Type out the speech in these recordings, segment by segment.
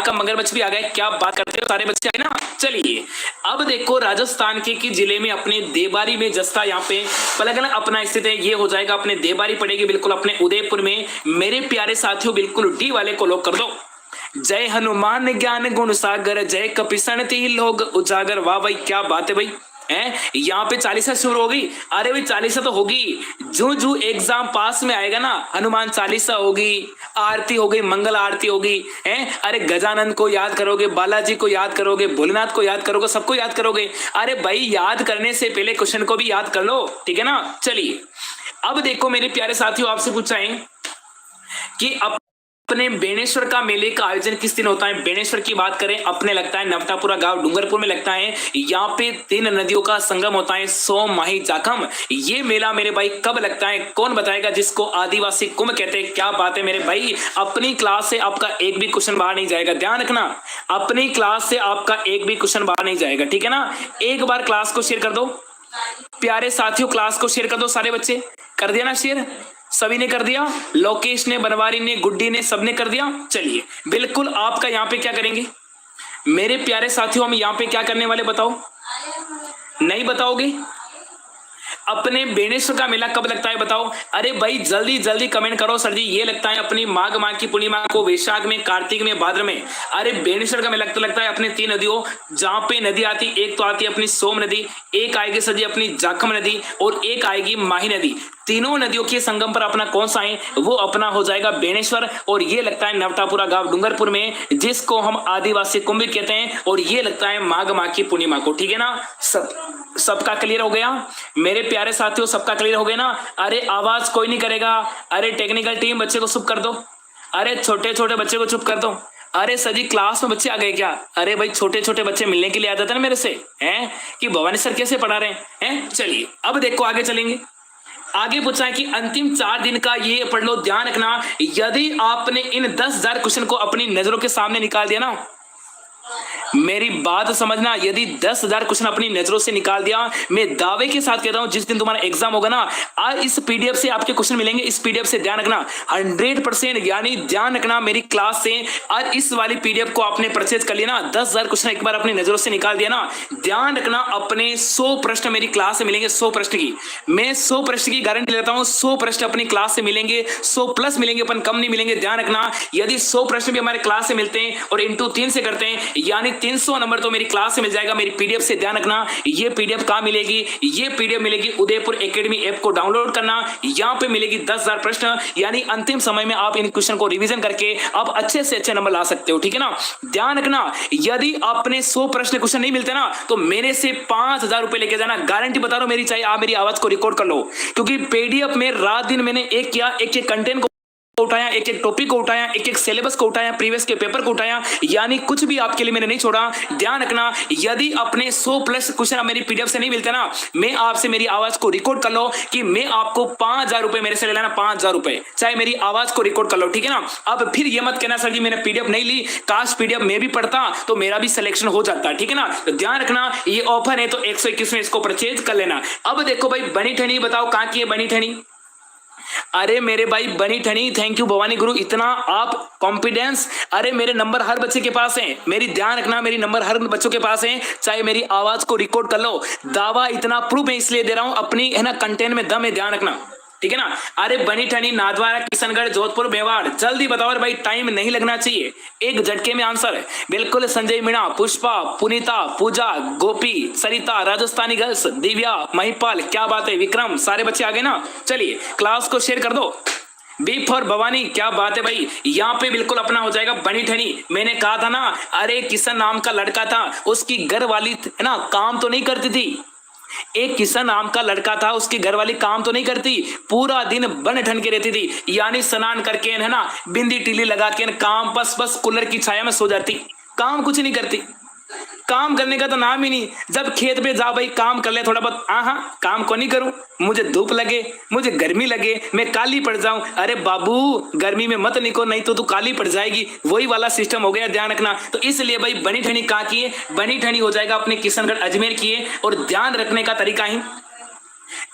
का मगरमच्छ भी आ गया। क्या बात करते हो, सारे बच्चे आए ना। चलिए अब देखो राजस्थान के जिले में अपने देवारी में जस्ता यहाँ पे पलगन अपना स्थित है, ये हो जाएगा अपने देवारी पड़ेगी बिल्कुल अपने उदयपुर में। मेरे प्यारे साथियों बिल्कुल डी वाले को लॉक कर दो। जय हनुमान ज्ञान गुण सागर, जय कपिसन ती लोग उजागर। वाह भाई क्या बात है भाई, हैं यहाँ पे 40 शुरू होगी। अरे भाई 40 तो होगी, जो जो एग्जाम पास में आएगा ना, हनुमान 40 होगी, आरती होगी, मंगल आरती होगी, हैं अरे गजानन को याद करोगे, बालाजी को याद करोगे, भोलेनाथ को याद करोगे, सबको याद करोगे। अरे भाई याद करने से पहले क्वेश्चन को भी याद कर लो, ठीक है ना। चलिए अब देखो मेरे प्यारे साथियों, आपसे पूछा है कि अपने बेणेश्वर का मेले का आयोजन किस दिन होता है। बेणेश्वर की बात करें, अपने लगता है नवतापुरा गांव डूंगरपुर में लगता है। यहाँ पे 3 नदियों का संगम होता है, सोम माही जाखम। ये मेला मेरे भाई कब लगता है, कौन बताएगा, जिसको आदिवासी कुंभ कहते हैं। क्या बात है मेरे भाई, अपनी क्लास से आपका एक भी क्वेश्चन बाहर नहीं जाएगा, ध्यान रखना। अपनी क्लास से आपका एक भी क्वेश्चन बाहर नहीं जाएगा, ठीक है ना। एक बार क्लास को शेयर कर दो प्यारे साथियों, क्लास को शेयर कर दो। सारे बच्चे कर दिया ना शेयर, सभी ने कर दिया, लोकेश ने, बनवारी ने, गुड्डी ने, सबने कर दिया। चलिए बिल्कुल आपका यहाँ पे क्या करेंगे मेरे प्यारे साथियों, हम यहाँ पे क्या करने वाले बताओ, नहीं बताओगे। अपने बेणेश्वर का मेला कब लगता है बताओ। अरे भाई जल्दी जल्दी कमेंट करो सर जी। ये लगता है अपनी माघ माह की पूर्णिमा को, वैशाख में, कार्तिक में, भाद्र में। अरे बेणेश्वर का मेला लगता है अपने 3 नदियों, जहां पे नदी आती, एक तो आती है अपनी सोम नदी, एक आएगी सर जी अपनी जाखम नदी, और एक आएगी माही नदी। तीनों नदियों के संगम पर अपना कौन सा है, वो अपना हो जाएगा बेणेश्वर। और ये लगता है नवतापुरा गांव डूंगरपुर में, जिसको हम आदिवासी कुंभ कहते हैं। और ये लगता है माघ माह की पूर्णिमा को, ठीक है ना। सबका क्लियर हो गया मेरे प्यारे साथियों, सबका क्लियर हो गया ना। अरे आवाज कोई नहीं करेगा। अरे टेक्निकल टीम बच्चे को चुप कर दो, अरे छोटे छोटे बच्चे को चुप कर दो। अरे सर जी क्लास में बच्चे आ गए क्या। अरे भाई छोटे छोटे बच्चे मिलने के लिए आ जाते ना मेरे से, हैं कि भवानी सर कैसे पढ़ा रहे हैं। चलिए अब देखो आगे चलेंगे। आगे पूछा है कि अंतिम 4 दिन का ये पढ़ लो, ध्यान रखना। यदि आपने इन 10,000 क्वेश्चन को अपनी नजरों के सामने निकाल दिया ना, मेरी बात समझना, यदि 10,000 क्वेश्चन अपनी नजरों से निकाल दिया, मैं दावे के साथ कहता हूं जिस दिन तुम्हारा एग्जाम होगा ना, आज इस पीडीएफ से आपके क्वेश्चन मिलेंगे। इस पीडीएफ से ध्यान रखना 100%, यानी ध्यान रखना मेरी क्लास से आज इस वाली पीडीएफ को आपने परचेज कर लिया ना, 10,000 क्वेश्चन एक बार अपनी नजरों से निकाल दिया ना, ध्यान रखना अपने 100 प्रश्न मेरी क्लास से मिलेंगे। 100 प्रश्न की मैं 100 प्रश्न की गारंटी लेता हूं। 100 प्रश्न अपनी क्लास से मिलेंगे, 100 प्लस मिलेंगे, अपन कम नहीं मिलेंगे। ध्यान रखना यदि 100 प्रश्न भी हमारे क्लास से मिलते हैं और इंटू 3 से करते हैं, यानी 300 नंबर तो मेरी क्लास से मिल जाएगा मेरी पीडीएफ से। ध्यान रखना ये पीडीएफ कहां मिलेगी, ये पीडीएफ मिलेगी उदयपुर एकेडमी ऐप को डाउनलोड करना, यहां पे मिलेगी 10,000 प्रश्न, यानी अंतिम समय में आप इन क्वेश्चन को रिवीजन करके आप अच्छे से अच्छे नंबर ला सकते हो, ठीक है ना। ध्यान रखना यदि आपने 100 प्रश्न क्वेश्चन नहीं मिलते ना, तो मेरे से 5,000 रुपए लेके जाना, गारंटी बता रहा हूं मेरी। चाहे आप मेरी आवाज को रिकॉर्ड कर लो, क्योंकि पीडीएफ में रात दिन मैंने एक किया, एक एक कंटेंट को उठाया, एक एक टॉपिक को उठाया, एक एक सिलेबस को उठाया, प्रीवियस के पेपर को उठाया, यानी कुछ भी आपके लिए मैंने नहीं छोड़ा। ध्यान रखना यदि अपने 100 प्लस क्वेश्चन मेरी पीडीएफ से नहीं मिलते ना, मैं आपसे मेरी आवाज को रिकॉर्ड कर लो कि मैं आपको 5,000 रुपए मेरे से ले लेना, 5,000 रुपए, चाहे मेरी आवाज को रिकॉर्ड कर लो, ठीक है ना। अब फिर ये मत कहना सर जी मैंने पीडीएफ नहीं ली, काश पीडीएफ में भी पढ़ता तो मेरा भी सिलेक्शन हो जाता, ठीक है ना। तो ध्यान रखना ये ऑफर है, तो 121 में इसको परचेज कर लेना। अब देखो भाई बनी ठनी बताओ कहां की है बनी ठनी। अरे मेरे भाई बनी ठनी, थैंक यू भवानी गुरु, इतना आप कॉन्फिडेंस। अरे मेरे नंबर हर बच्चे के पास हैं, मेरी ध्यान रखना मेरी नंबर हर बच्चों के पास हैं, चाहे मेरी आवाज को रिकॉर्ड कर लो। दावा इतना प्रूफ मैं इसलिए दे रहा हूं, अपनी है ना कंटेंट में दम है, ध्यान रखना, ठीक है ना। अरे बनी ठनी, नाथद्वारा, किशनगढ़, जोधपुर, मेवाड़, जल्दी बताओ भाई, टाइम नहीं लगना चाहिए, एक झटके में आंसर है बिल्कुल। संजय मीणा, पुष्पा, पुनीता, पूजा, गोपी, सरिता, राजस्थानी गर्ल्स, दिव्या, महिपाल, क्या बात है, विक्रम, सारे बच्चे आ गए ना। चलिए क्लास को शेयर कर दो। बी फॉर भवानी, क्या बात है भाई, यहाँ पे बिल्कुल अपना हो जाएगा बनी ठनी। मैंने कहा था ना, अरे किशन नाम का लड़का था, उसकी घर वाली है ना काम तो नहीं करती थी। एक किशन नाम का लड़का था, उसकी घरवाली काम तो नहीं करती, पूरा दिन बन ठन के रहती थी, यानी स्नान करके है ना बिंदी टीली लगा के काम बस बस कूलर की छाया में सो जाती, काम कुछ नहीं करती, काम करने का तो नाम ही नहीं। जब खेत पे जा भाई काम कर ले थोड़ा बहुत, हाँ काम को नहीं करूं, मुझे धूप लगे, मुझे गर्मी लगे, मैं काली पड़ जाऊं। अरे बाबू गर्मी में मत निको, नहीं तो तू काली पड़ जाएगी, वही वाला सिस्टम हो गया, ध्यान रखना। तो इसलिए भाई बनी ठनी कहाँ की है, बनी ठनी हो जाएगा अपने किशनगढ़ अजमेर की है। और ध्यान रखने का तरीका ही,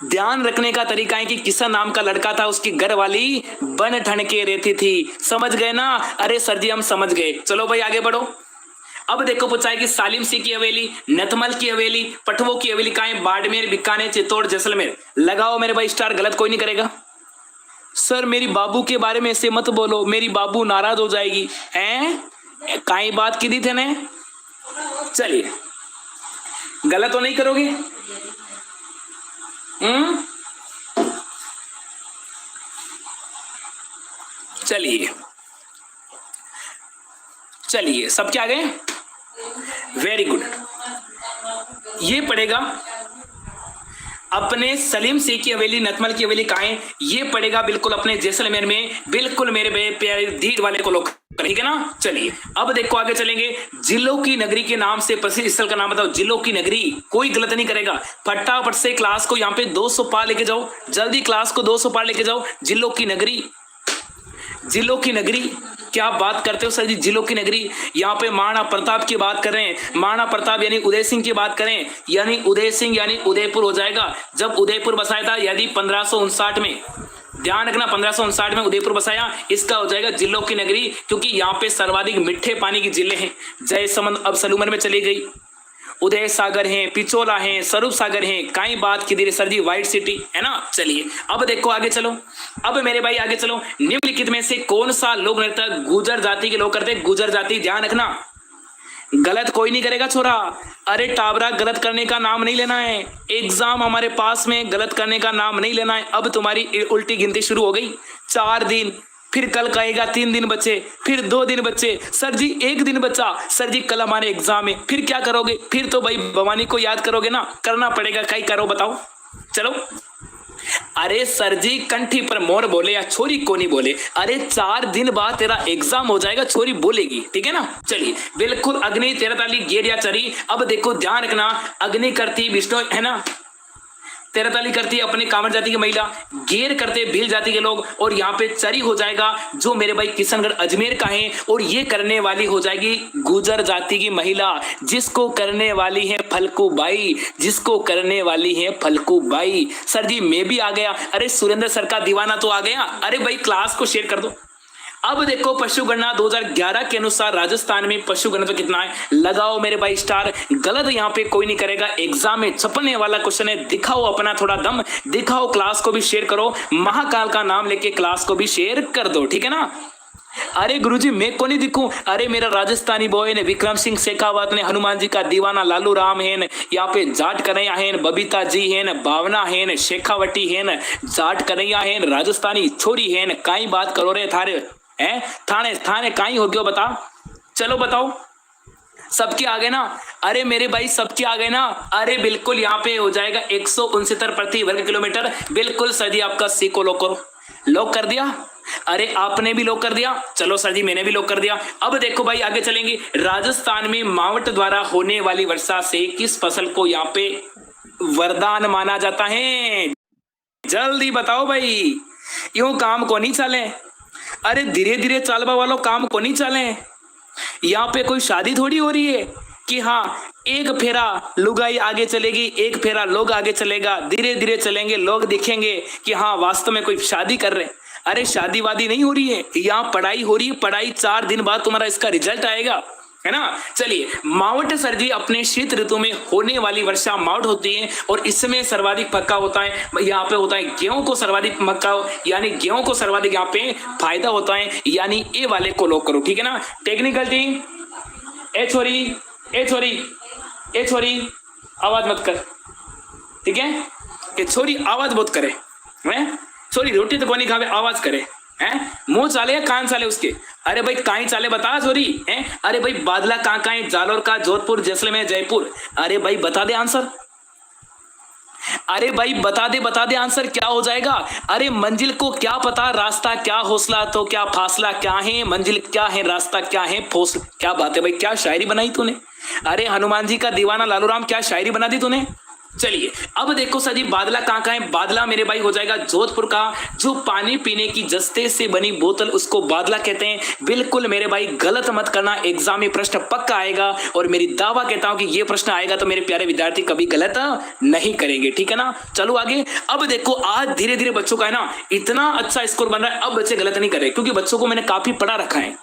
ध्यान रखने का तरीका है कि किशन नाम का लड़का था, उसकी घर वाली बन ठन के रहती थी। समझ गए ना? अरे सर जी हम समझ गए। चलो भाई आगे बढ़ो। अब देखो पूछा है कि सालिम सिंह की हवेली, नथमल की हवेली, पटवों की हवेली कहाँ है? बाड़मेर, बीकानेर, चित्तौड़, जैसलमेर। लगाओ मेरे भाई स्टार, गलत कोई नहीं करेगा। सर मेरी बाबू के बारे में ऐसे मत बोलो, मेरी बाबू नाराज हो जाएगी। हैं काई बात की दी थे ने? चलिए गलत तो नहीं करोगे? चलिए चलिए सबके आ गए? Very good. ये पड़ेगा अपने सलीम सिंह की हवेली, नथमल की हवेली कहाँ है? ये पड़ेगा बिल्कुल अपने जैसलमेर में। बिल्कुल मेरे प्यारे धीर वाले को लोग, ठीक है ना? चलिए अब देखो आगे चलेंगे। जिलों की नगरी के नाम से प्रसिद्ध स्थल का नाम बताओ। जिलों की नगरी, कोई गलत नहीं करेगा। फटाफट से क्लास को यहाँ पे 200 पार लेके जाओ, जल्दी क्लास को 200 पार लेके जाओ। जिलों की नगरी, जिलों की नगरी, क्या बात करते हो सर जी? जिलों की नगरी, यहाँ पे महाराणा प्रताप की बात कर रहे हैं। महाराणा प्रताप यानी उदय सिंह की बात करें, यानी उदय सिंह यानी उदयपुर हो जाएगा। जब उदयपुर बसाया था यदि 1559 में, ध्यान रखना 1559 में उदयपुर बसाया, इसका हो जाएगा जिलों की नगरी, क्योंकि यहाँ पे सर्वाधिक मीठे पानी की जिले हैं। जयसमंद अब सलूमन में चली गई, उदय सागर है, पिचोला है, स्वरूप सागर है। कई बात की धीरे सर जी, व्हाइट सिटी है ना? चलिए अब देखो आगे चलो। अब मेरे भाई आगे चलो। निम्नलिखित में से कौन सा लोक नृत्य गुर्जर जाति के लोग करते हैं? गुर्जर जाति, ध्यान रखना गलत कोई नहीं करेगा छोरा। अरे टाबरा गलत करने का नाम नहीं लेना है, एग्जाम हमारे पास में, गलत करने का नाम नहीं लेना है। अब तुम्हारी उल्टी गिनती शुरू हो गई। 4 दिन, फिर कल कहेगा 3 दिन बचे, फिर 2 दिन बचे, सर जी 1 दिन बचा, सर जी कल हमारे एग्जाम है। फिर क्या करोगे? फिर तो भाई भवानी को याद करोगे ना, करना पड़ेगा। कहीं करो बताओ, चलो। अरे सर जी कंठी पर मोर बोले या छोरी को नहीं बोले। अरे 4 दिन बाद तेरा एग्जाम हो जाएगा, छोरी बोलेगी, ठीक है ना? चलिए बिल्कुल। अग्नि 13 ताली गेर या चरी। अब देखो ध्यान रखना, अग्नि करती विष्णु है ना, 13 ताली करती है अपने कांवड़ जाति की महिला, गेर करते भील जाति के लोग, और यहाँ पे चरी हो जाएगा जो मेरे भाई किशनगढ़ अजमेर का है, और ये करने वाली हो जाएगी गुर्जर जाति की महिला, जिसको करने वाली है फलकू बाई, जिसको करने वाली है फलकू बाई। सर जी मैं भी आ गया। अरे सुरेंद्र सर का दीवाना तो आ गया। अरे भाई क्लास को शेयर कर दो। अब देखो पशु गणना 2011 के अनुसार राजस्थान में पशु घनत्व कितना है? लगाओ मेरे भाई स्टार, गलत यहाँ पे कोई नहीं करेगा। एग्जाम में छपने वाला क्वेश्चन है, दिखाओ अपना थोड़ा दम, दिखाओ, क्लास को भी शेयर करो, महाकाल का नाम लेके क्लास को भी शेयर कर दो, ठीक है ना? अरे गुरुजी मैं को नहीं दिखूं? अरे मेरा राजस्थानी बॉय ने, विक्रम सिंह शेखावत ने, हनुमान जी का दीवाना लालू राम है, यहाँ पे जाट कन्हैया है, बबीता जी है, भावना है, शेखावटी है, जाट कन्हैया है, राजस्थानी छोरी है। कई बात करो रे थारे हैं, थाने थाने कहीं हो गयो बताओ, चलो बताओ। सबके आ गए ना? अरे मेरे भाई सबके आ गए ना? अरे बिल्कुल यहाँ पे हो जाएगा 169 प्रति वर्ग किलोमीटर। बिल्कुल सर जी आपका सी को लॉक करो। लॉक कर दिया? अरे आपने भी लॉक कर दिया? चलो सर जी मैंने भी लॉक कर दिया। अब देखो भाई आगे चलेंगे। राजस्थान में मावठ द्वारा होने वाली वर्षा से किस फसल को यहाँ पे वरदान माना जाता है? जल्दी बताओ भाई, यूं काम को नहीं चले। अरे धीरे धीरे चालबा वालों, काम को नहीं चले। यहाँ पे कोई शादी थोड़ी हो रही है कि हाँ एक फेरा लुगाई आगे चलेगी, एक फेरा लोग आगे चलेगा, धीरे धीरे चलेंगे, लोग दिखेंगे कि हाँ वास्तव में कोई शादी कर रहे हैं। अरे शादी वादी नहीं हो रही है, यहाँ पढ़ाई हो रही है। पढ़ाई 4 दिन बाद तुम्हारा इसका रिजल्ट आएगा, है ना? चलिए मावठ सर जी अपने शीत ऋतु में होने वाली वर्षा मावठ होती है, और इसमें सर्वाधिक पक्का होता है। यहाँ पे होता है गेहूं को सर्वाधिक मक्का, यानी गेहूं को सर्वाधिक यहाँ पे फायदा होता है, यानी ए वाले को लॉक करो, ठीक है ना? टेक्निकल टीम, ए छोरी ए छोरी ए छोरी आवाज मत कर, ठीक है? ये छोरी आवाज बहुत करे, हैं? छोरी रोटी तो कोनी खावे, आवाज करे, हैं? मुंह चाले या कान चाले उसके? अरे भाई कहीं चाले बता छोरी, हैं? अरे भाई बादला कहाँ कहाँ है? जालोर का, जोधपुर, जैसलमेर, जयपुर। अरे भाई बता दे आंसर। अरे भाई बता दे आंसर, क्या हो जाएगा? अरे मंजिल को क्या पता, रास्ता क्या, हौसला तो क्या, फासला क्या है, मंजिल क्या है, रास्ता क्या है, फौसला। क्या बात है भाई, क्या शायरी बनाई तूने? अरे हनुमान जी का दीवाना लालू राम, क्या शायरी बना दी तूने? चलिए अब देखो सर जी, बादला कहाँ का है? बादला मेरे भाई हो जाएगा जोधपुर का। जो पानी पीने की जस्ते से बनी बोतल उसको बादला कहते हैं। बिल्कुल मेरे भाई गलत मत करना, एग्जाम में प्रश्न पक्का आएगा और मेरी दावा कहता हूं कि ये प्रश्न आएगा तो मेरे प्यारे विद्यार्थी कभी गलत नहीं करेंगे, ठीक है ना। चलो आगे। अब देखो आज धीरे धीरे बच्चों का है ना इतना अच्छा स्कोर बन रहा है, अब बच्चे गलत नहीं कर रहे क्योंकि बच्चों को मैंने काफी पढ़ा रखा है।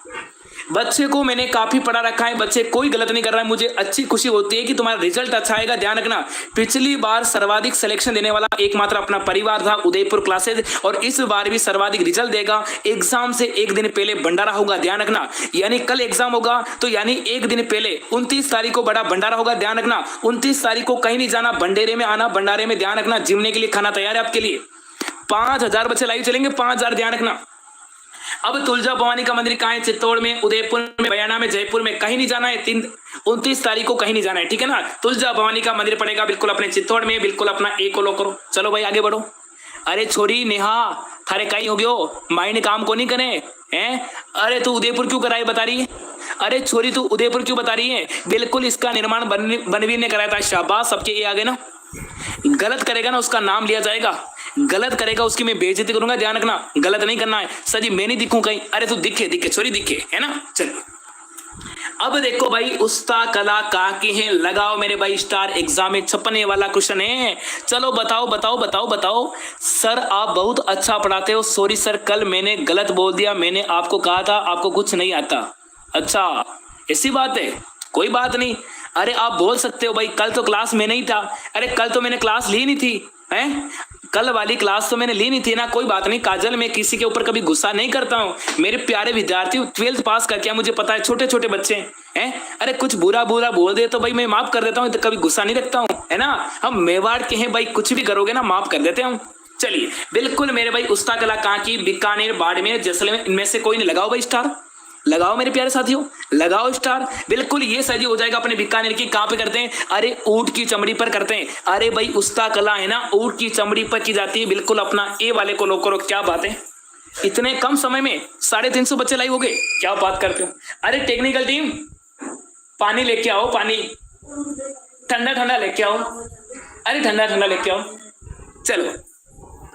बच्चे को मैंने काफी पढ़ा रखा है, बच्चे कोई गलत नहीं कर रहा है। मुझे अच्छी खुशी होती है कि तुम्हारा रिजल्ट अच्छा आएगा। ध्यान रखना, पिछली बार सर्वाधिक सिलेक्शन देने वाला एकमात्र अपना परिवार था उदयपुर क्लासेज, और इस बार भी सर्वाधिक रिजल्ट देगा। एग्जाम से एक दिन पहले भंडारा होगा, ध्यान रखना। यानी कल एग्जाम होगा तो यानी एक दिन पहले 29 तारीख को बड़ा भंडारा होगा, ध्यान रखना। 29 तारीख को कहीं नहीं जाना, भंडेरे में आना। भंडारे में ध्यान रखना जिमने के लिए खाना तैयार है आपके लिए। 5000 बच्चे लाइव चलेंगे, 5000, ध्यान रखना। अब तुलजा भवानी का मंदिर कहाँ है? चित्तौड़ में, उदयपुर में, बयाना में, जयपुर में, कहीं नहीं जाना है। 29 तारीख को कहीं नहीं जाना है, ठीक है ना। तुलजा भवानी का मंदिर पड़ेगा बिल्कुल अपने चित्तौड़ में। बिल्कुल अपना एक को लो करो। चलो भाई आगे बढ़ो। अरे छोरी नेहा, थारे कहीं हो गयो, माइंड काम को नहीं करे हैं? अरे तू उदयपुर क्यों कराई बता रही है? अरे छोरी तू उदयपुर क्यों बता रही है? बिल्कुल इसका निर्माण बनवीर ने कराया था। शाबाश, सबके ये आगे ना। गलत करेगा ना उसका नाम लिया जाएगा, गलत करेगा उसकी मैं बेइज्जती करूंगा, ध्यान रखना। गलत नहीं करना है सर जी, मैं नहीं दिखूं कहीं। अरे तू दिखे दिखे छोरी, दिखे, है ना। चलिए अब देखो भाई, उस्ता कला कहाँ की है? लगाओ मेरे भाई स्टार। एग्जाम में छपने वाला क्वेश्चन है। चलो बताओ बताओ बताओ बताओ। सर आप बहुत अच्छा पढ़ाते हो। सॉरी सर, कल मैंने गलत बोल दिया। मैंने आपको कहा था आपको कुछ नहीं आता। अच्छा ऐसी बात है, कोई बात नहीं। अरे आप बोल सकते हो भाई, कल तो क्लास में नहीं था। अरे कल तो मैंने क्लास ली नहीं थी, हैं? कल वाली क्लास तो मैंने ली नहीं थी ना। कोई बात नहीं काजल, मैं किसी के ऊपर कभी गुस्सा नहीं करता हूँ। मेरे प्यारे विद्यार्थी 12th पास करके, मुझे पता है छोटे छोटे बच्चे हैं। अरे कुछ बुरा बुरा बोल दे तो भाई मैं माफ कर देता हूँ, तो कभी गुस्सा नहीं रखता हूँ, है ना। हम मेवाड़ के हैं भाई, कुछ भी करोगे ना माफ कर देते हम। चलिए बिल्कुल मेरे भाई, उस्ता कला कहाँ की? बीकानेर, बाड़मेर, जैसलमेर, इनमें से कोई नहीं। लगाओ भाई स्टार, लगाओ मेरे प्यारे साथियों, लगाओ स्टार। बिल्कुल ये सही हो जाएगा अपने बीकानेर की। कहां पे करते हैं? अरे ऊंट की चमड़ी पर करते हैं। अरे भाई उस्ता कला है ना, ऊंट की चमड़ी पर की जाती है। बिल्कुल अपना ए वाले को लो करो। क्या बात है, इतने कम समय में 350 बच्चे लाइव हो गए, क्या बात करते हो। अरे टेक्निकल टीम पानी लेके आओ, पानी ठंडा ठंडा लेके आओ। अरे ठंडा ठंडा लेके आओ। चलो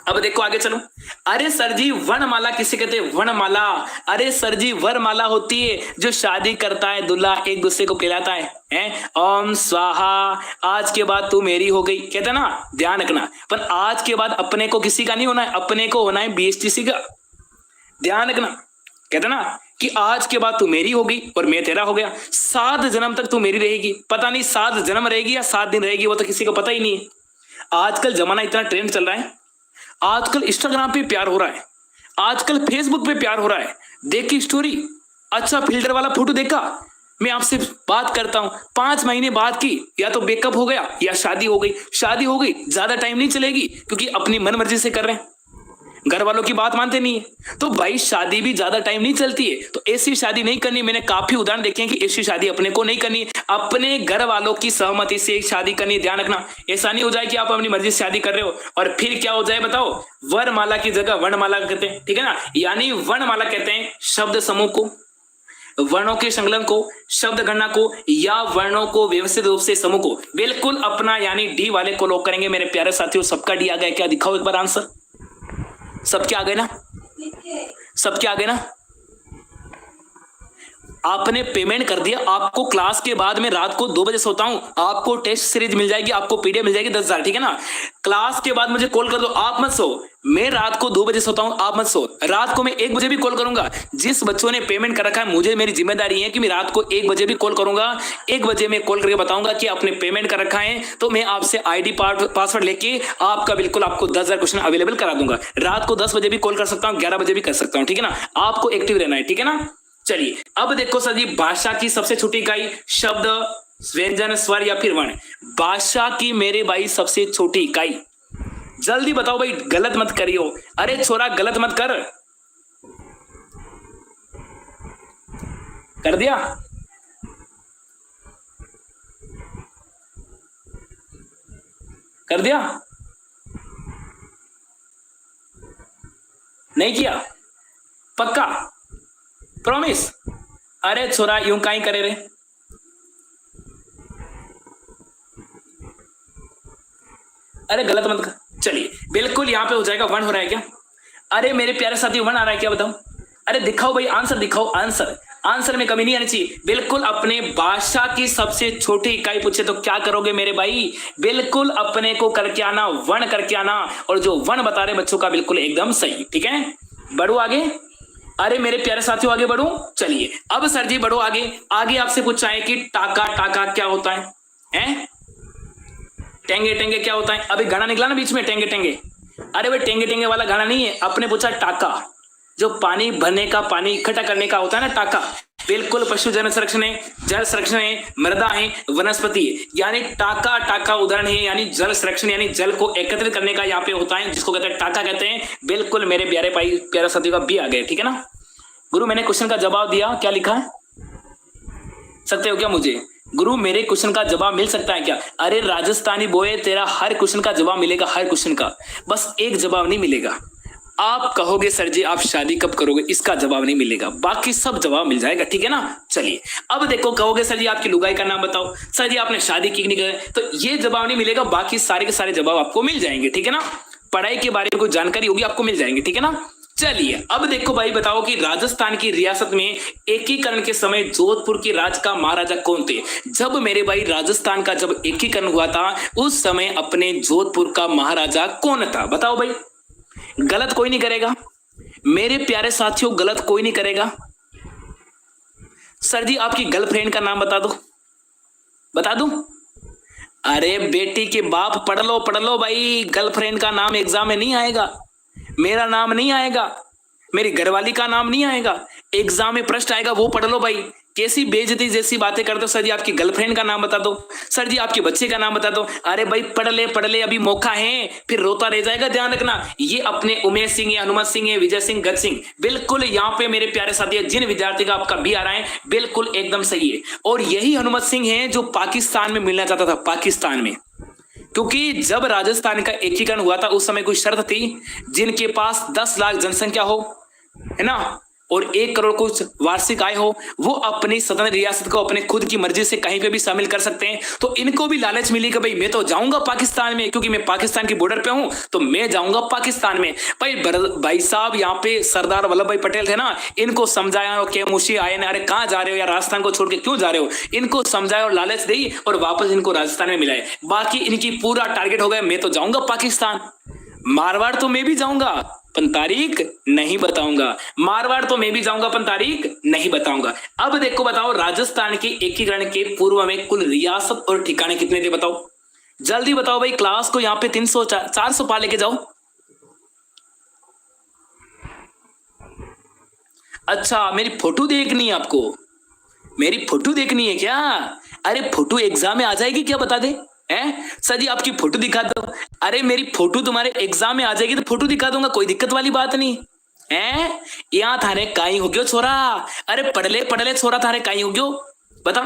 अब देखो आगे चलो। अरे सर जी वनमाला किसे कहते हैं? वनमाला, अरे सर जी वरमाला होती है जो शादी करता है दूल्हा एक दूसरे को खिलाता है, हैं? ओम स्वाहा, आज के बाद तू मेरी हो गई, कहते ना, ध्यान रखना। पर आज के बाद अपने को किसी का नहीं होना है, अपने को होना है बीएसटीसी का, ध्यान रखना। कहते ना कि आज के बाद तू मेरी होगी और मैं तेरा हो गया। 7 जन्म तक तू मेरी रहेगी। पता नहीं 7 जन्म रहेगी या 7 दिन रहेगी, वो तो किसी को पता ही नहीं है। आजकल जमाना इतना ट्रेंड चल रहा है। आजकल इंस्टाग्राम पे प्यार हो रहा है, आजकल फेसबुक पे प्यार हो रहा है। देखी स्टोरी, अच्छा फिल्टर वाला फोटो देखा। मैं आपसे बात करता हूं, 5 महीने बाद की, या तो ब्रेकअप हो गया या शादी हो गई। शादी हो गई, ज्यादा टाइम नहीं चलेगी क्योंकि अपनी मन मर्जी से कर रहे हैं, घर वालों की बात मानते नहीं है। तो भाई शादी भी ज्यादा टाइम नहीं चलती है, तो ऐसी शादी नहीं करनी। मैंने काफी उदाहरण देखे हैं कि ऐसी शादी अपने को नहीं करनी, अपने घर वालों की सहमति से शादी करनी, ध्यान रखना। ऐसा नहीं हो जाए कि आप अपनी मर्जी से शादी कर रहे हो और फिर क्या हो जाए बताओ, वरमाला की जगह वर्णमाला कहते हैं, ठीक है ना। यानी वर्णमाला कहते हैं शब्द समूह को, वर्णों के संकलन को, शब्द गणना को, या वर्णों को व्यवस्थित रूप से समूह को। बिल्कुल अपना यानी डी वाले को लॉक करेंगे मेरे प्यारे साथियों। सबका डी आ गया क्या? दिखाओ एक बार आंसर। सबके आ गए ना? सबके आ गए ना? आपने पेमेंट कर दिया। आपको क्लास के बाद में रात को 2 बजे सोता हूं, आपको टेस्ट सीरीज मिल जाएगी, आपको पीडीएफ मिल जाएगी 10,000, ठीक है ना। क्लास के बाद मुझे कॉल कर दो, आप मत सो। मैं रात को 2 बजे सोता हूं, आप मत सो। रात को मैं 1 बजे भी कॉल करूंगा। जिस बच्चों ने पेमेंट कर रखा है, मुझे मेरी जिम्मेदारी है कि मैं रात को 1 बजे भी कॉल करूंगा। 1 बजे मैं कॉल करके बताऊंगा कि आपने पेमेंट कर रखा है, तो मैं आपसे आईडी पासवर्ड लेके आपका बिल्कुल आपको 10,000 क्वेश्चन अवेलेबल करा दूंगा। रात को 10 बजे भी कॉल कर सकता हूँ, 11 बजे भी कर सकता हूँ, ठीक है ना। आपको एक्टिव रहना है, ठीक है ना। चलिए अब देखो सर जी, भाषा की सबसे छोटी इकाई शब्द, व्यंजन, स्वर या फिर वर्ण। भाषा की मेरे भाई सबसे छोटी इकाई, जल्दी बताओ भाई, गलत मत करियो। अरे छोरा गलत मत कर दिया? कर दिया? नहीं किया? पक्का? प्रॉमिस? अरे छोरा यूं काई करे रे? अरे गलत मत कर। चलिए बिल्कुल यहाँ पे हो जाएगा 1 हो रहा है क्या? अरे मेरे प्यारे साथी 1 आ रहा है क्या बताओ? अरे दिखाओ भाई आंसर दिखाओ, आंसर आंसर में कमी नहीं आनी चाहिए। बिल्कुल अपने भाषा की सबसे छोटी इकाई पूछे तो क्या करोगे मेरे भाई? बिल्कुल अपने को करके आना, 1 करके आना, और जो 1 बता रहे बच्चों का बिल्कुल एकदम सही। ठीक है, बढ़ो आगे। अरे मेरे प्यारे साथियों आगे बढ़ो। चलिए अब सर जी बढ़ो आगे। आगे आपसे पूछा है कि टाका टाका क्या होता है? हैं? टेंगे टेंगे क्या होता है? अभी गाना निकला ना बीच में, टेंगे टेंगे। अरे भाई टेंगे टेंगे वाला गाना नहीं है, अपने पूछा टाका, जो पानी भरने का, पानी इकट्ठा करने का होता है ना, टाका। बिल्कुल पशु जन संरक्षण है, जल संरक्षण है, मृदा है, वनस्पति है, यानी टाका टाका उदाहरण है, यानी जल संरक्षण, यानी जल को एकत्रित करने का यहाँ पे होता है, जिसको कहते हैं टाका कहते हैं। बिल्कुल मेरे प्यारे भाई प्यारा साथियों का भी आ गए। ठीक है ना गुरु, मैंने क्वेश्चन का जवाब दिया, क्या लिखा है सकते हो क्या मुझे? गुरु मेरे क्वेश्चन का जवाब मिल सकता है क्या? अरे राजस्थानी बोए, तेरा हर क्वेश्चन का जवाब मिलेगा, हर क्वेश्चन का, बस एक जवाब नहीं मिलेगा। आप कहोगे सर जी आप शादी कब करोगे, इसका जवाब नहीं मिलेगा, बाकी सब जवाब मिल जाएगा। ठीक है ना, चलिए अब देखो, कहोगे सर जी आपकी लुगाई का नाम बताओ, सर जी आपने शादी की नहीं की, तो ये जवाब नहीं मिलेगा, बाकी सारे के सारे जवाब आपको मिल जाएंगे। ठीक है ना, पढ़ाई के बारे में कोई जानकारी होगी आपको मिल जाएंगे। ठीक है ना, चलिए अब देखो भाई, बताओ कि राजस्थान की रियासत में एकीकरण के समय जोधपुर के राज का महाराजा कौन थे? जब मेरे भाई राजस्थान का जब एकीकरण हुआ था, उस समय अपने जोधपुर का महाराजा कौन था? बताओ भाई, गलत कोई नहीं करेगा मेरे प्यारे साथियों, गलत कोई नहीं करेगा। सर जी आपकी गर्लफ्रेंड का नाम बता दो, बता दूं? अरे बेटी के बाप, पढ़ लो भाई, गर्लफ्रेंड का नाम एग्जाम में नहीं आएगा, मेरा नाम नहीं आएगा, मेरी घरवाली का नाम नहीं आएगा, एग्जाम में प्रश्न आएगा, वो पढ़ लो भाई। कैसी बेइज्जती जैसी बातें करते हो। सर जी आपकी गर्लफ्रेंड का नाम बता दो, सर जी आपके बच्चे का नाम बता दो। अरे भाई पढ़ ले, अभी मौका है, फिर रोता रह जाएगा, ध्यान रखना। ये अपने उमेश सिंह है, हनुमत सिंह है, विजय सिंह, गज सिंह, बिल्कुल यहाँ पे मेरे प्यारे साथी जिन विद्यार्थी का आपका भी आ रहा है बिल्कुल एकदम सही है। और यही हनुमत सिंह है जो पाकिस्तान में मिलना चाहता था, पाकिस्तान में, क्योंकि जब राजस्थान का एकीकरण हुआ था उस समय कोई शर्त थी, जिनके पास 10 लाख जनसंख्या हो, है ना, और 1 करोड़ कुछ वार्षिक आय हो, वो अपनी स्वतंत्र रियासत को अपने खुद की मर्जी से कहीं पे भी शामिल कर सकते हैं। तो इनको भी लालच मिली कि भाई मैं तो जाऊंगा पाकिस्तान में, क्योंकि मैं पाकिस्तान की बॉर्डर पे हूं, तो मैं जाऊंगा पाकिस्तान में। भाई साहब यहाँ पे सरदार वल्लभ भाई पटेल थे ना, इनको समझाया, केमुशी आए ना, अरे कहाँ जा रहे हो यार, राजस्थान को छोड़ के क्यों जा रहे हो, इनको समझाया और लालच दी और वापस इनको राजस्थान में मिलाए। बाकी इनकी पूरा टारगेट हो गया, मैं तो जाऊंगा पाकिस्तान, मारवाड़ तो मैं भी जाऊंगा, पर तारीख नहीं बताऊंगा, मारवाड़ तो मैं भी जाऊंगा, पर तारीख नहीं बताऊंगा। अब देखो बताओ, राजस्थान के एकीकरण के पूर्व में कुल रियासत और ठिकाने कितने थे बताओ, जल्दी बताओ भाई, क्लास को यहाँ पे 300 400 पा लेके जाओ। अच्छा मेरी फोटो देखनी है आपको, मेरी फोटो देखनी है क्या? अरे फोटो एग्जाम में आ जाएगी क्या, बता दे। सर जी आपकी फोटो दिखा दो। अरे मेरी फोटो तुम्हारे एग्जाम में आ जाएगी तो फोटो दिखा दूंगा, कोई दिक्कत वाली बात नहीं है। यहाँ थारे काई हो गयो छोरा, अरे पढ़ ले छोरा, थारे काई हो गयो बता।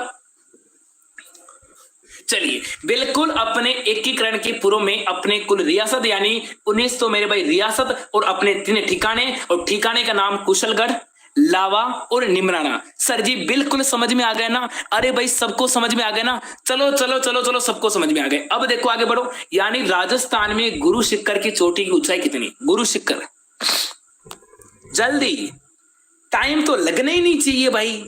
चलिए बिल्कुल अपने एकीकरण के पूर्व में अपने कुल रियासत यानी 19 तो मेरे भाई रियासत और अपने 3 ठिकाने, और ठिकाने का नाम कुशलगढ़, लावा और निमराना। सर जी बिल्कुल समझ में आ गए ना? अरे भाई सबको समझ में आ गए ना? चलो चलो चलो चलो सबको समझ में आ गए। अब देखो आगे बढ़ो, यानी राजस्थान में गुरु शिखर की चोटी की ऊंचाई कितनी? गुरु शिखर, जल्दी, टाइम तो लगना ही नहीं चाहिए भाई,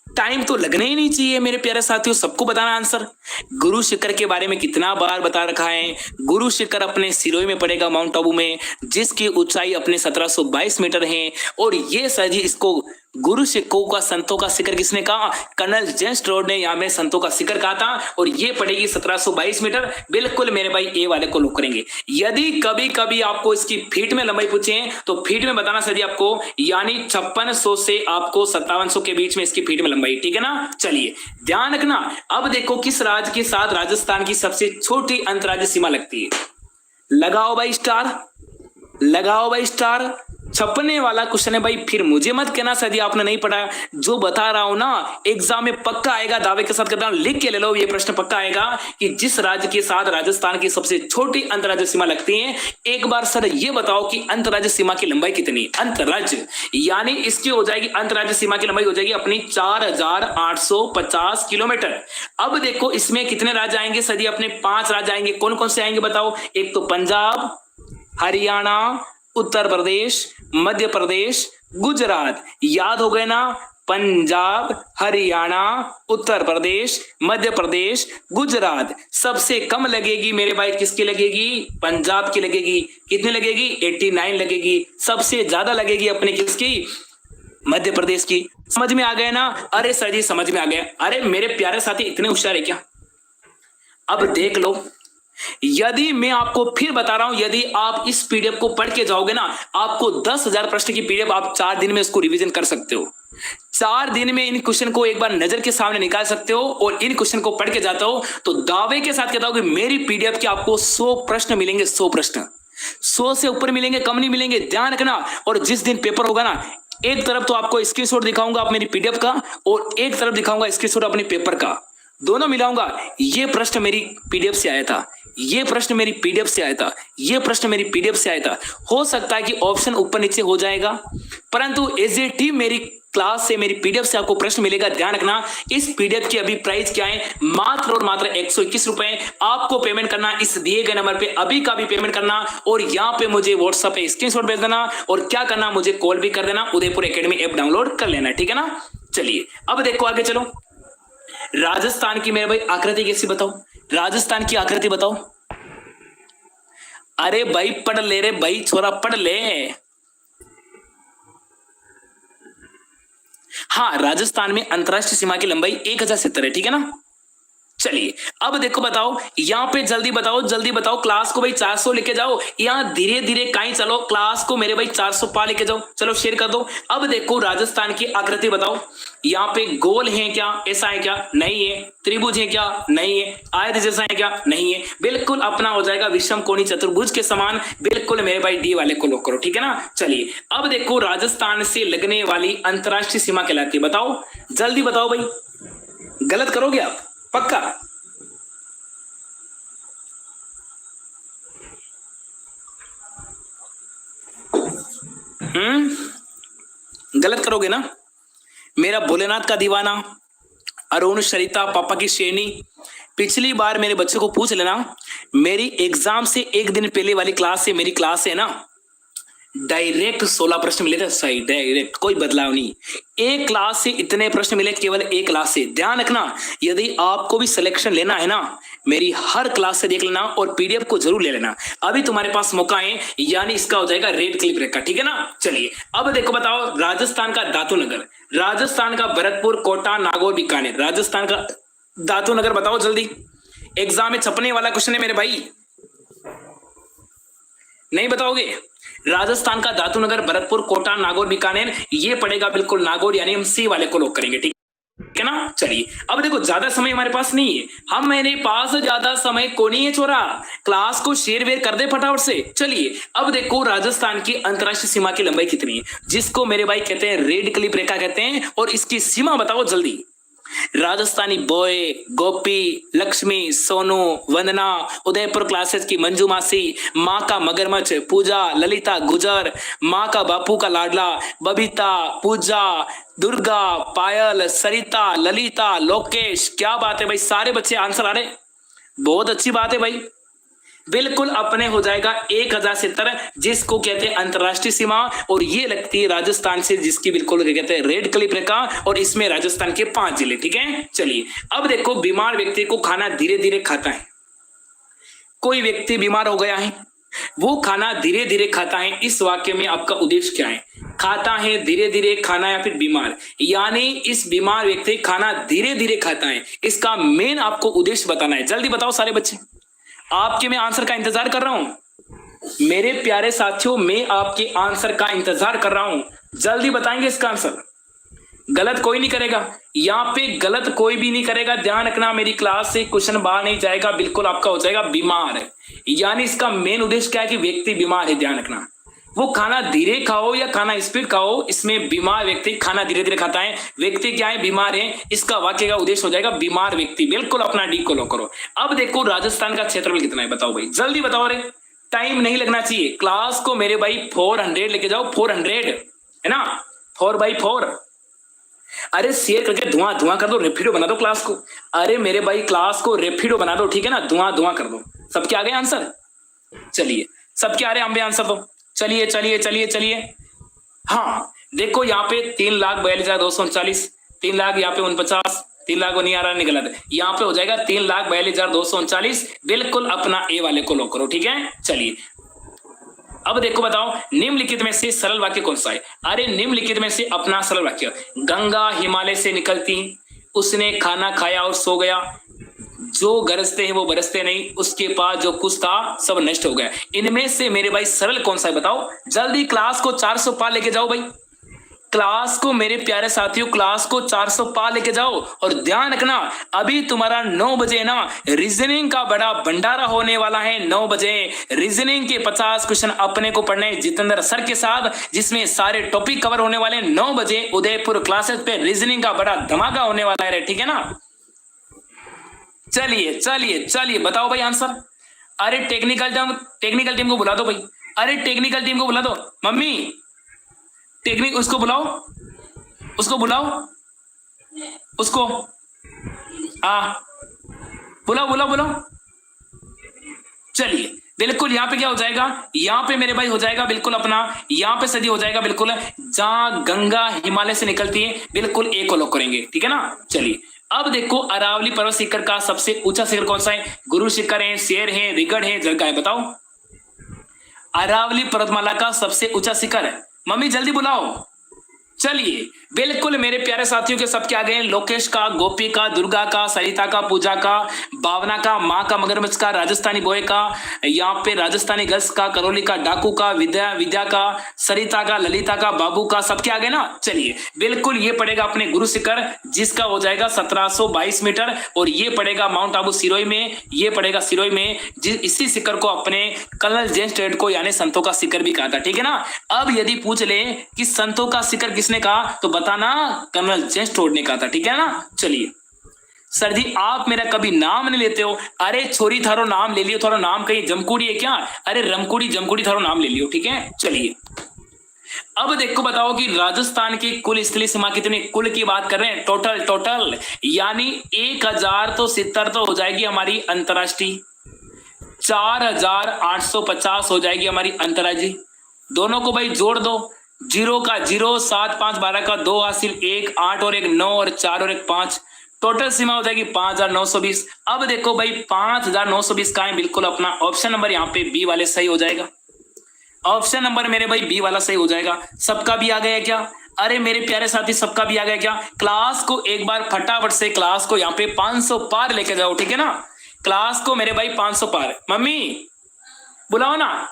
टाइम तो लगना ही नहीं चाहिए मेरे प्यारे साथियों, सबको बताना आंसर। गुरु शिखर के बारे में कितना बार बता रखा है। गुरु शिखर अपने सिरोही में पड़ेगा, माउंट आबू में, जिसकी ऊंचाई अपने 1722 मीटर है। और ये सर जी इसको गुरु शिखरों का संतों का शिखर किसने कहा? कर्नल जेम्स टोड ने यहाँ में संतों का शिखर कहा था, और ये पड़ेगी 1722 मीटर। बिल्कुल मेरे भाई ए वाले को लॉक करेंगे। यदि कभी कभी आपको इसकी फीट में लंबाई पूछे तो फीट में बताना सर जी आपको, यानी 5600 से आपको 5700 के बीच में इसकी फीट में लंबाई। ठीक है ना, चलिए ध्यान रखना। अब देखो किस राज्य के साथ राजस्थान की सबसे छोटी अंतर्राज्यीय सीमा लगती है? लगाओ भाई स्टार, लगाओ भाई स्टार। छपने वाला क्वेश्चन है भाई। फिर मुझे मत कहना सर आपने नहीं पढ़ा, जो बता रहा हूं ना एग्जाम में पक्का आएगा, दावे के साथ कहता हूं, लिख के ले लो, ये प्रश्न पक्का आएगा कि जिस राज्य के साथ राजस्थान की सबसे छोटी अंतर्राज्यीय सीमा लगती है, एक बार सर ये बताओ कि अंतर्राज्यीय सीमा की लंबाई कितनी, अंतर्राज्य यानी इसकी हो जाएगी अंतर्राज्यीय सीमा की लंबाई हो जाएगी अपनी 4850 किलोमीटर। अब देखो इसमें कितने राज्य आएंगे सर जी, अपने 5 राज्य आएंगे। कौन कौन से आएंगे बताओ? एक तो पंजाब, हरियाणा, उत्तर प्रदेश, मध्य प्रदेश, गुजरात। याद हो गए ना? पंजाब, हरियाणा, उत्तर प्रदेश, मध्य प्रदेश, गुजरात। सबसे कम लगेगी मेरे भाई किसकी लगेगी? पंजाब की लगेगी। कितनी लगेगी? 89 लगेगी। सबसे ज्यादा लगेगी अपने किसकी? मध्य प्रदेश की। समझ में आ गया ना? अरे सर जी समझ में आ गया। अरे मेरे प्यारे साथी इतने होशियार है क्या? अब देख लो, यदि मैं आपको फिर बता रहा हूं, यदि आप इस पीडीएफ को पढ़ के जाओगे ना, आपको 10,000 प्रश्न की पीडीएफ आप 4 दिन में इसको रिवीजन कर सकते हो। 4 दिन में इन क्वेश्चन को एक बार नजर के सामने निकाल सकते हो और इन क्वेश्चन को पढ़ के जाता हो तो दावे के साथ कहता हूं कि मेरी पीडीएफ के आपको 100 प्रश्न मिलेंगे। 100 प्रश्न, 100 से ऊपर मिलेंगे, कम नहीं मिलेंगे, ध्यान रखना। और जिस दिन पेपर होगा ना, एक तरफ तो आपको स्क्रीनशॉट दिखाऊंगा आप मेरी पीडीएफ का और एक तरफ दिखाऊंगा स्क्रीनशॉट अपने पेपर का, दोनों मिलाऊंगा। ये प्रश्न मेरी पीडीएफ से आया था, ये प्रश्न मेरी पीडीएफ से आया था, ये प्रश्न मेरी पीडीएफ से आया था। हो सकता है कि ऑप्शन ऊपर नीचे हो जाएगा, परंतु एज ए टीम मेरी क्लास से, मेरी पीडीएफ से आपको प्रश्न मिलेगा। ध्यान रखना, इस पीडीएफ की अभी प्राइस क्या है? मात्र और मात्र 121 रुपए। आपको पेमेंट करना इस दिए गए नंबर पे, अभी का भी पेमेंट करना और यहाँ पे मुझे व्हाट्सएप पे स्क्रीनशॉट भेज देना और क्या करना, मुझे कॉल भी कर देना। उदयपुर एकेडमी ऐप डाउनलोड कर लेना, ठीक है ना? चलिए अब देखो आगे चलो। राजस्थान की मेरे भाई आकृति कैसी बताओ? राजस्थान की आकृति बताओ। अरे भाई पढ़ ले रे भाई, छोरा पढ़ ले। हाँ, राजस्थान में अंतरराष्ट्रीय सीमा की लंबाई 1070 है, ठीक है ना? चलिए अब देखो बताओ, यहां पे जल्दी बताओ, जल्दी बताओ। क्लास को भाई 400 लेके जाओ, यहां धीरे धीरे कहीं चलो, क्लास को मेरे भाई 400 पा लेके जाओ। चलो शेयर कर दो। अब देखो राजस्थान की आकृति बताओ। यहाँ पे गोल है क्या? ऐसा है क्या? नहीं है। त्रिभुज है क्या? नहीं है। आयत जैसा है क्या? नहीं है। बिल्कुल अपना हो जाएगा विषम कोणी चतुर्भुज के समान। बिल्कुल मेरे भाई डी वाले को लॉक करो, ठीक है ना? चलिए अब देखो राजस्थान से लगने वाली अंतरराष्ट्रीय सीमा कहलाती है। बताओ जल्दी बताओ भाई, गलत करोगे आप पक्का? गलत करोगे ना? मेरा भोलेनाथ का दीवाना, अरुण, सरिता, पापा की श्रेणी। पिछली बार मेरे बच्चे को पूछ लेना, मेरी एग्जाम से एक दिन पहले वाली क्लास से, मेरी क्लास है ना, डायरेक्ट 16 प्रश्न मिले थे। सही, डायरेक्ट, कोई बदलाव नहीं। एक क्लास से इतने प्रश्न मिले, केवल एक क्लास से। ध्यान रखना, यदि आपको भी सिलेक्शन लेना है ना, मेरी हर क्लास से देख लेना और पीडीएफ को जरूर ले लेना। अभी तुम्हारे पास मौका है, यानी इसका हो जाएगा रेड क्लिप रेखा, ठीक है ना? चलिए अब देखो बताओ, राजस्थान का धातु नगर, राजस्थान का भरतपुर, कोटा, नागौर, बीकानेर। राजस्थान का धातु नगर बताओ जल्दी। एग्जाम में छपने वाला क्वेश्चन है मेरे भाई, नहीं बताओगे? राजस्थान का धातु नगर, भरतपुर, कोटा, नागौर, बीकानेर। ये पड़ेगा बिल्कुल नागौर, यानी हम सी वाले को लॉक करेंगे, ठीक है ना? चलिए अब देखो, ज्यादा समय हमारे पास नहीं है, हम मेरे पास ज्यादा समय को नहीं है छोरा। क्लास को शेयर वेयर कर दे फटाफट से। चलिए अब देखो राजस्थान की अंतरराष्ट्रीय सीमा की लंबाई कितनी है, जिसको मेरे भाई कहते हैं रेड क्लिप रेखा कहते हैं, और इसकी सीमा बताओ जल्दी। राजस्थानी बॉय, गोपी, लक्ष्मी, सोनू, वंदना, उदयपुर क्लासेस की मंजू मासी, माँ का मगरमच्छ, पूजा, ललिता, गुजर, माँ का बापू का लाडला, बबीता, पूजा, दुर्गा, पायल, सरिता, ललिता, लोकेश। क्या बात है भाई, सारे बच्चे आंसर आ रहे, बहुत अच्छी बात है भाई। बिल्कुल अपने हो जाएगा 1070, जिसको कहते हैं अंतरराष्ट्रीय सीमा, और ये लगती है राजस्थान से, जिसकी बिल्कुल कहते हैं रेड क्लिप रेखा, और इसमें राजस्थान के 5 जिले, ठीक है? चलिए अब देखो, बीमार व्यक्ति को खाना धीरे धीरे खाता है। कोई व्यक्ति बीमार हो गया है, वो खाना धीरे धीरे खाता है, इस वाक्य में आपका उद्देश्य क्या है? खाता है धीरे धीरे, खाना या फिर बीमार, यानी इस बीमार व्यक्ति खाना धीरे धीरे खाता है, इसका मेन आपको उद्देश्य बताना है। जल्दी बताओ सारे बच्चे, आपके मैं आंसर का इंतजार कर रहा हूं। मेरे प्यारे साथियों, मैं आपके आंसर का इंतजार कर रहा हूं, जल्दी बताएंगे इसका आंसर। गलत कोई नहीं करेगा, यहाँ पे गलत कोई भी नहीं करेगा। ध्यान रखना, मेरी क्लास से क्वेश्चन बाहर नहीं जाएगा, बिल्कुल आपका हो जाएगा बीमार, यानी इसका मेन उद्देश्य क्या है कि व्यक्ति बीमार है। ध्यान रखना, वो खाना धीरे खाओ या खाना स्पीड खाओ, इसमें बीमार व्यक्ति खाना धीरे धीरे खाता है, व्यक्ति क्या है, बीमार है। इसका वाक्य का उद्देश्य हो जाएगा बीमार व्यक्ति। बिल्कुल अपना डी को लॉक करो। अब देखो राजस्थान का क्षेत्रफल कितना है, बताओ भाई, जल्दी बताओ रे, टाइम नहीं लगना चाहिए। क्लास को मेरे भाई 400 लेके जाओ, 400 है ना, 4/4। अरे शेयर करके धुआं धुआं कर दो, रेपिडो बना दो क्लास को। अरे मेरे भाई क्लास को रेपिडो बना दो, ठीक है ना, धुआं धुआं कर दो। सबके आ गए आंसर? चलिए सबके आ रहे हैं आंसर तो चलिए चलिए चलिए चलिए। हाँ देखो यहाँ पे 3,42,239, 3 लाख यहाँ पे 49, 3 लाख वो नहीं आ रहा, नहीं गलत है, यहाँ पे हो जाएगा 3,42,239। बिल्कुल अपना ए वाले को लॉक करो, ठीक है। चलिए अब देखो बताओ निम्नलिखित में से सरल वाक्य कौन सा है। अरे निम्नलिखित में से अपना सरल वाक्य, गंगा हिमालय से निकलती, उसने खाना खाया और सो गया, जो गरजते हैं वो बरसते नहीं, उसके पास जो कुछ था सब नष्ट हो गया। इनमें से मेरे भाई सरल कौन सा है बताओ जल्दी। क्लास को 400 पार लेके जाओ भाई, क्लास को मेरे प्यारे साथियों, क्लास को 400 पार लेके जाओ। और ध्यान रखना अभी तुम्हारा 9 बजे ना रीजनिंग का बड़ा भंडारा होने वाला है। 9 बजे रीजनिंग के 50 क्वेश्चन अपने को पढ़ने जितेंद्र सर के साथ, जिसमें सारे टॉपिक कवर होने वाले हैं। 9 बजे उदयपुर क्लासेस पे रीजनिंग का बड़ा धमाका होने वाला है, ठीक है ना। चलिए चलिए चलिए बताओ भाई आंसर। अरे टेक्निकल टीम को बुला दो भाई, अरे टेक्निकल टीम को बुला दो, मम्मी टेक्निक उसको बुलाओ, उसको बुलाओ, उसको बुलाओ बुलाओ बुलाओ। चलिए बिल्कुल यहाँ पे क्या हो जाएगा, यहाँ पे मेरे भाई हो जाएगा बिल्कुल अपना, यहाँ पे सदी हो जाएगा बिल्कुल जहां गंगा हिमालय से निकलती है, बिल्कुल ए को लॉक करेंगे, ठीक है ना। चलिए अब देखो अरावली पर्वत शिखर का सबसे ऊंचा शिखर कौन सा है। गुरु शिखर है, शेर है, विगड़ है, जरगा है, बताओ। अरावली पर्वतमाला का सबसे ऊंचा शिखर है, मम्मी जल्दी बुलाओ। चलिए बिल्कुल मेरे प्यारे साथियों के सबके आ गए, लोकेश का, गोपी का, दुर्गा का, सरिता का, पूजा का, भावना का, माँ का, मगरमच्छ का, राजस्थानी बॉय का, यहाँ पे राजस्थानी गर्ल्स का, करौली का, डाकू का, विद्या का, सरिता का, ललिता का, बाबू का, सबके आ गए ना। चलिए बिल्कुल ये पड़ेगा अपने गुरु शिखर, जिसका हो जाएगा 1722 मीटर, और ये पड़ेगा माउंट आबू सिरोही में, ये पड़ेगा सिरोही में। इसी शिखर को अपने कर्नल जेम्स टोड को यानी संतों का शिखर भी कहा था, ठीक है ना। अब यदि पूछ ले कि संतों का शिखर किसने कहा, तो बताना कर्नल जेम्स टोड ने कहा था, ठीक है ना। चलिए सर जी आप मेरा कभी नाम नहीं लेते हो। अरे छोरी थारो नाम ले लियो, थारो नाम कहीं जमकुड़ी है क्या? अरे रमकुड़ी जमकुड़ी थारो नाम ले लियो, ठीक है। चलिए अब देखो बताओ कि राजस्थान की कुल स्थलीय सीमा कितनी, कुल की बात कर रहे हैं, टोटल यानी 1070 तो हो जाएगी हमारी अंतरराष्ट्रीय, 4850 हो जाएगी हमारी अंतर्राज्यीय। दोनों को भाई जोड़ दो, 0 का 0, 7 5 12 का 2 हासिल 1, 8 और 1 9 और 4 और 1 5, टोटल सीमा हो जाएगी 5920। अब देखो भाई 5920 का है, बिल्कुल अपना ऑप्शन नंबर यहाँ पे बी वाले सही हो जाएगा। ऑप्शन नंबर मेरे भाई बी वाला सही हो जाएगा। सबका भी आ गया क्या? अरे मेरे प्यारे साथी सबका भी आ गया क्या? क्लास को एक बार फटाफट से क्लास को यहाँ पे 500 पार लेके जाओ, ठीक है ना। क्लास को मेरे भाई 500 पार, मम्मी बुलाओ ना,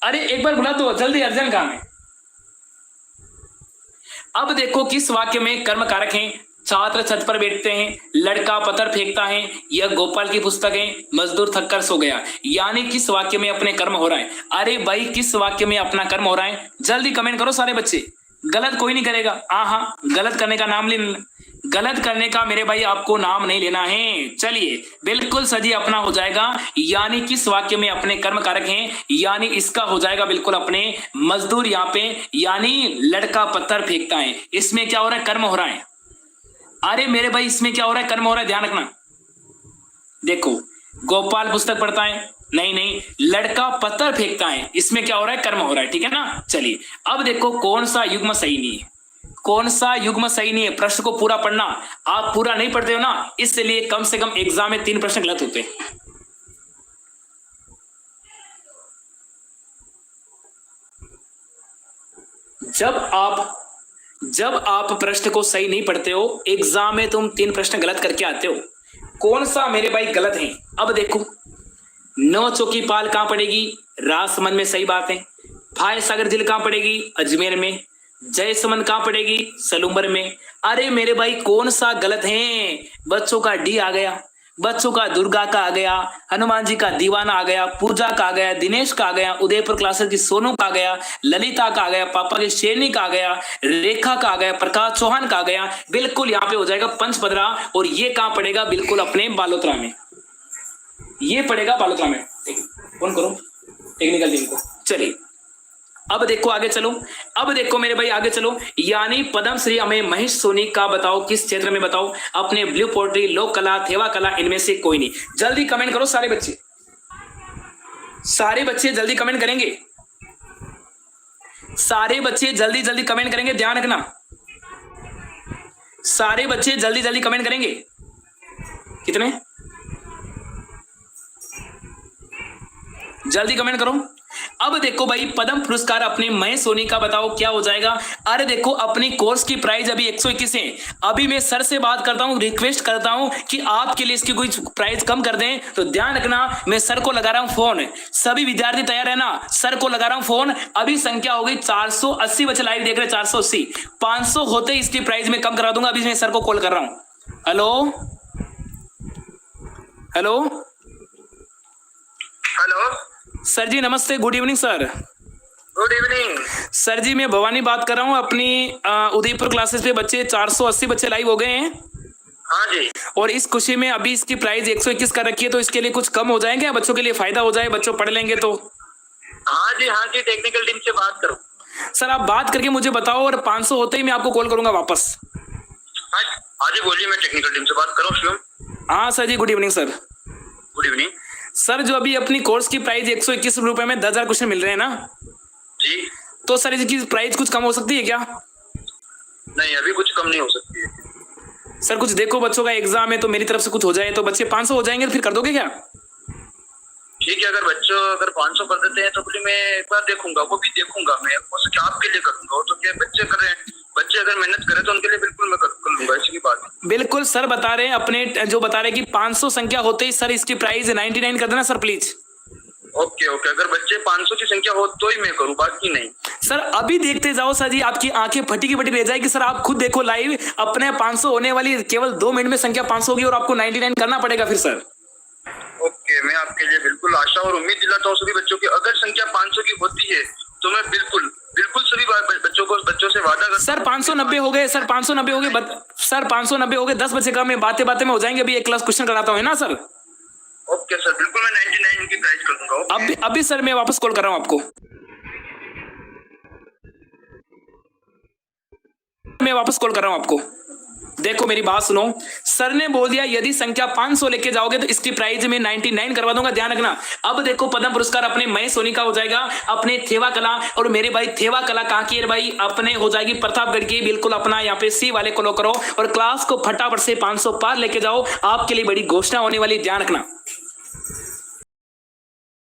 अरे एक बार बुला दो जल्दी, अर्जेंट काम है। अब देखो किस वाक्य में कर्म कारक हैं। छात्र छत पर बैठते हैं, लड़का पत्थर फेंकता है, यह गोपाल की पुस्तक है, मजदूर थककर सो गया। यानी किस वाक्य में अपने कर्म हो रहा है? अरे भाई किस वाक्य में अपना कर्म हो रहा है? जल्दी कमेंट करो सारे बच्चे, गलत कोई नहीं करेगा। हाँ गलत करने का नाम ले, गलत करने का मेरे भाई आपको नाम नहीं लेना है। चलिए बिल्कुल सही अपना हो जाएगा, यानी किस वाक्य में अपने कर्म कारक हैं, यानी इसका हो जाएगा बिल्कुल अपने मजदूर यहाँ पे, यानी लड़का पत्थर फेंकता है। इसमें क्या हो रहा है? कर्म हो रहा है। अरे मेरे भाई इसमें क्या हो रहा है? कर्म हो रहा है, ध्यान रखना। देखो गोपाल पुस्तक पढ़ता है, नहीं लड़का पत्थर फेंकता है, इसमें क्या हो रहा है? कर्म हो रहा है, ठीक है ना। चलिए अब देखो कौन सा युग्म सही नहीं है, कौन सा युग्म सही नहीं है। प्रश्न को पूरा पढ़ना, आप पूरा नहीं पढ़ते हो ना, इसलिए कम से कम एग्जाम में 3 प्रश्न गलत होते हैं। जब आप प्रश्न को सही नहीं पढ़ते हो, एग्जाम में तुम 3 प्रश्न गलत करके आते हो। कौन सा मेरे भाई गलत है? अब देखो 9 चौकी पाल कहां पड़ेगी? राजसमंद में, सही बात है। फाय सागर झील कहां पड़ेगी? अजमेर में। जयसमंद कहां पड़ेगी? सलूम्बर में। अरे मेरे भाई कौन सा गलत है? बच्चों का डी आ गया, बच्चों का दुर्गा का आ गया, हनुमान जी का दीवाना आ गया, पूजा का आ गया, दिनेश का आ गया, उदयपुर क्लासेस की सोनू का आ गया, ललिता का आ गया, पापा की शेरनी का आ गया, रेखा का आ गया, प्रकाश चौहान का आ गया। बिल्कुल यहाँ पे हो जाएगा पंचपदरा, और ये कहां पड़ेगा? बिल्कुल अपने बालोतरा में, ये पड़ेगा बालोतरा में। फोन करो टेक्निकल टीम को। चलिए अब देखो आगे चलो, अब देखो मेरे भाई आगे चलो। यानी पद्मश्री हमें महेश सोनी का बताओ किस क्षेत्र में? बताओ अपने ब्लू पोट्री, लोक कला, थेवा कला, इनमें से कोई नहीं। जल्दी कमेंट करो सारे बच्चे, सारे बच्चे जल्दी कमेंट करेंगे, सारे बच्चे जल्दी जल्दी कमेंट करेंगे, ध्यान रखना सारे बच्चे जल्दी जल्दी कमेंट करेंगे। कितने? जल्दी कमेंट करो। अब देखो भाई पद्म पुरस्कार अपने महेश सोनी का बताओ क्या हो जाएगा? अरे देखो अपनी कोर्स की प्राइस अभी 121 है। अभी मैं सर से बात करता हूं, रिक्वेस्ट करता हूं कि आपके लिए इसकी कोई प्राइस कम कर दें। तो ध्यान रखना, मैं सर को लगा रहा हूं फोन, सभी विद्यार्थी तैयार है ना? सर को लगा रहा हूं फोन। अभी संख्या हो गई 480 बच्चे लाइव देख रहे हैं, 480। 500 होते ही इसकी प्राइस में कम करा दूंगा। अभी मैं सर को कॉल कर रहा हूं। Hello hello hello sir ji, नमस्ते, good evening sir. Good evening sir ji मैं भवानी बात कर रहा हूँ। अपनी उदयपुर क्लासेस पे बच्चे 480 बच्चे लाइव हो गए हैं। हाँ जी। और इस खुशी में अभी इसकी प्राइस 121 कर रखी है, तो इसके लिए कुछ कम हो जाएंगे? बच्चों के लिए फायदा हो जाए, बच्चों पढ़ लेंगे तो। हाँ जी, टेक्निकल टीम से बात करो। सर आप बात करके मुझे बताओ, और 500 होते ही मैं आपको कॉल करूंगा वापस। हाँ जी बोलिए, मैं टेक्निकल टीम से बात कर रहा हूँ शिवम। हाँ sir ji, good evening sir. Good evening sir जो अभी अपनी कोर्स की प्राइस 121 रुपए में 10,000 क्वेश्चन मिल रहे हैं ना जी? तो सर इसकी प्राइस कुछ कम हो सकती है क्या? नहीं, अभी कुछ कम नहीं हो सकती है। सर कुछ देखो, बच्चों का एग्जाम है तो मेरी तरफ से कुछ हो जाए तो बच्चे 500 हो जाएंगे, तो फिर कर दोगे क्या? ठीक है, अगर 500 कर देते हैं तो फिर मैं एक बार देखूंगा, वो भी देखूंगा मैं, क्या आपके लिए करूंगा। वो तो क्या बच्चे कर रहे हैं, बच्चे अगर मेहनत करें तो उनके लिए बिल्कुल मैं कर लूंगा, ऐसी की बात है। बिल्कुल सर बता रहे हैं अपने, जो बता रहे हैं कि 500 संख्या होते ही सर इसकी प्राइस 99 कर देना सर प्लीज। ओके, अगर बच्चे 500 की संख्या हो तो ही मैं करूँ, बाकी नहीं। सर अभी देखते जाओ सर जी, आपकी आंखें फटी की फटी रह जाएगी सर। आप खुद देखो लाइव, अपने 500 होने वाली केवल 2 मिनट में संख्या 500 होगी, और आपको 99 करना पड़ेगा फिर सर। ओके, मैं आपके लिए बिल्कुल आशा और उम्मीद दिलाता हूँ सभी बच्चों की। अगर संख्या 500 की होती है तो मैं बिल्कुल सभी बच्चों से वादा करता सर 590 हो गए, सर 590 हो गए, सर 590 हो गए, 10 बच्चे का मैं बातें में हो जाएंगे। अभी एक क्लास क्वेश्चन कराता हूँ, है ना सर? ओके सर, बिल्कुल मैं 99 की प्राइस कर दूंगा। अभी सर मैं वापस कॉल कर रहा हूँ आपको, मैं वापस कॉल कर रहा हूँ आपको। देखो मेरी बात सुनो, सर ने बोल दिया यदि संख्या 500 लेके जाओगे तो इसकी प्राइस में 99 करवा दूंगा, ध्यान रखना। अब देखो पद्म पुरस्कार अपने महेश सोनी का हो जाएगा, अपने थेवा कला, और मेरे भाई थेवा कला कहाँ की है भाई? अपने हो जाएगी प्रतापगढ़ की। बिल्कुल अपना यहाँ पे सी वाले को लो करो, और क्लास को फटाफट से 500 पार लेके जाओ। आपके लिए बड़ी घोषणा होने वाली, ध्यान रखना।